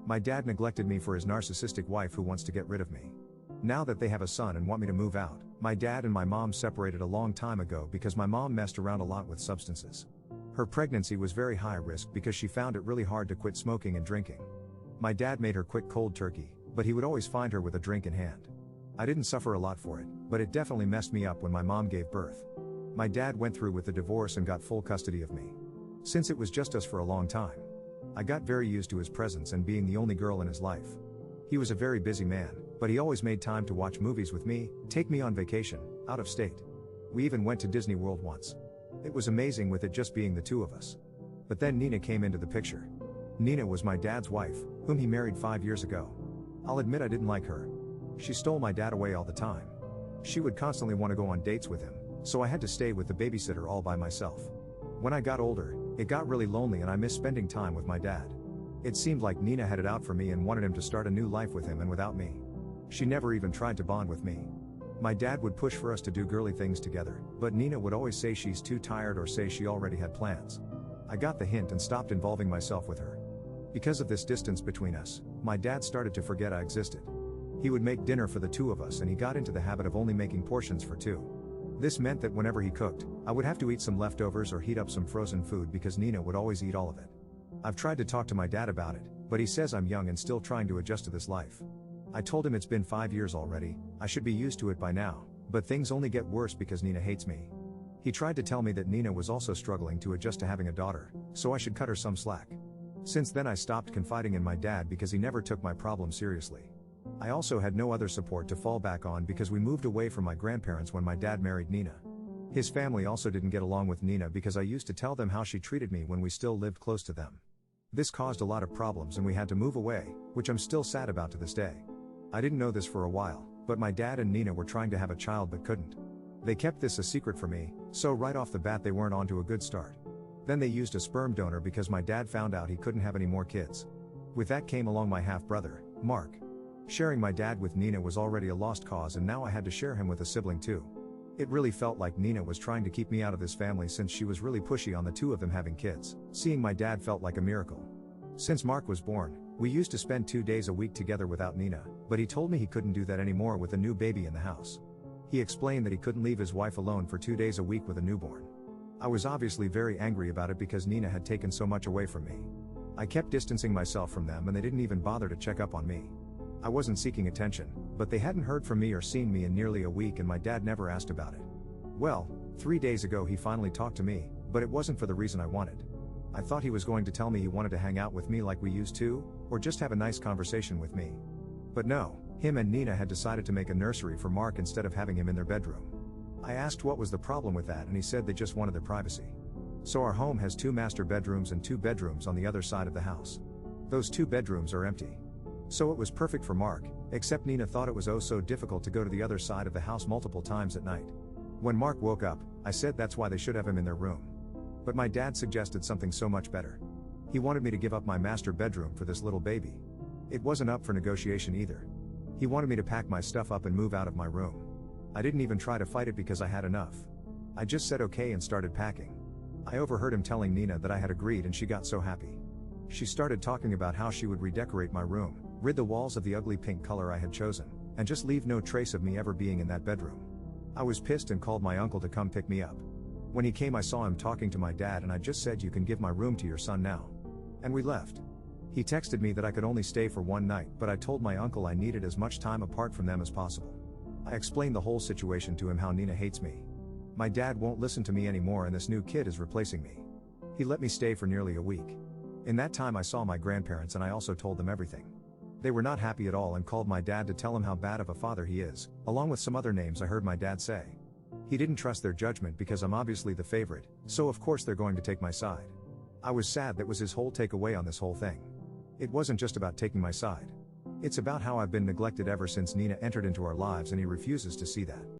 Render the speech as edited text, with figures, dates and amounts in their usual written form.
My dad neglected me for his narcissistic wife who wants to get rid of me. Now that they have a son and want me to move out, my dad and my mom separated a long time ago because my mom messed around a lot with substances. Her pregnancy was very high risk because she found it really hard to quit smoking and drinking. My dad made her quit cold turkey, but he would always find her with a drink in hand. I didn't suffer a lot for it, but it definitely messed me up when my mom gave birth. My dad went through with the divorce and got full custody of me. Since it was just us for a long time, I got very used to his presence and being the only girl in his life. He was a very busy man, but he always made time to watch movies with me, take me on vacation, out of state. We even went to Disney World once. It was amazing with it just being the two of us. But then Nina came into the picture. Nina was my dad's wife, whom he married 5 years ago. I'll admit I didn't like her. She stole my dad away all the time. She would constantly want to go on dates with him, so I had to stay with the babysitter all by myself. When I got older, it got really lonely and I missed spending time with my dad. It seemed like Nina had it out for me and wanted him to start a new life with him and without me. She never even tried to bond with me. My dad would push for us to do girly things together, but Nina would always say she's too tired or say she already had plans. I got the hint and stopped involving myself with her. Because of this distance between us, my dad started to forget I existed. He would make dinner for the two of us and he got into the habit of only making portions for two. This meant that whenever he cooked, I would have to eat some leftovers or heat up some frozen food because Nina would always eat all of it. I've tried to talk to my dad about it, but he says I'm young and still trying to adjust to this life. I told him it's been 5 years already, I should be used to it by now, but things only get worse because Nina hates me. He tried to tell me that Nina was also struggling to adjust to having a daughter, so I should cut her some slack. Since then I stopped confiding in my dad because he never took my problem seriously. I also had no other support to fall back on because we moved away from my grandparents when my dad married Nina. His family also didn't get along with Nina because I used to tell them how she treated me when we still lived close to them. This caused a lot of problems and we had to move away, which I'm still sad about to this day. I didn't know this for a while, but my dad and Nina were trying to have a child but couldn't. They kept this a secret from me, so right off the bat they weren't on to a good start. Then they used a sperm donor because my dad found out he couldn't have any more kids. With that came along my half-brother, Mark. Sharing my dad with Nina was already a lost cause and now I had to share him with a sibling too. It really felt like Nina was trying to keep me out of this family since she was really pushy on the two of them having kids. Seeing my dad felt like a miracle. Since Mark was born, we used to spend 2 days a week together without Nina, but he told me he couldn't do that anymore with a new baby in the house. He explained that he couldn't leave his wife alone for 2 days a week with a newborn. I was obviously very angry about it because Nina had taken so much away from me. I kept distancing myself from them and they didn't even bother to check up on me. I wasn't seeking attention, but they hadn't heard from me or seen me in nearly a week and my dad never asked about it. Well, 3 days ago he finally talked to me, but it wasn't for the reason I wanted. I thought he was going to tell me he wanted to hang out with me like we used to, or just have a nice conversation with me. But no, him and Nina had decided to make a nursery for Mark instead of having him in their bedroom. I asked what was the problem with that and he said they just wanted their privacy. So our home has 2 master bedrooms and 2 bedrooms on the other side of the house. Those 2 bedrooms are empty. So it was perfect for Mark, except Nina thought it was oh so difficult to go to the other side of the house multiple times at night. When Mark woke up, I said that's why they should have him in their room. But my dad suggested something so much better. He wanted me to give up my master bedroom for this little baby. It wasn't up for negotiation either. He wanted me to pack my stuff up and move out of my room. I didn't even try to fight it because I had enough. I just said okay and started packing. I overheard him telling Nina that I had agreed and she got so happy. She started talking about how she would redecorate my room, rid the walls of the ugly pink color I had chosen, and just leave no trace of me ever being in that bedroom. I was pissed and called my uncle to come pick me up. When he came I saw him talking to my dad and I just said you can give my room to your son now. And we left. He texted me that I could only stay for 1 night but I told my uncle I needed as much time apart from them as possible. I explained the whole situation to him how Nina hates me. My dad won't listen to me anymore and this new kid is replacing me. He let me stay for nearly a week. In that time I saw my grandparents and I also told them everything. They were not happy at all and called my dad to tell him how bad of a father he is, along with some other names I heard my dad say. He didn't trust their judgment because I'm obviously the favorite, so of course they're going to take my side. I was sad that was his whole takeaway on this whole thing. It wasn't just about taking my side. It's about how I've been neglected ever since Nina entered into our lives and he refuses to see that.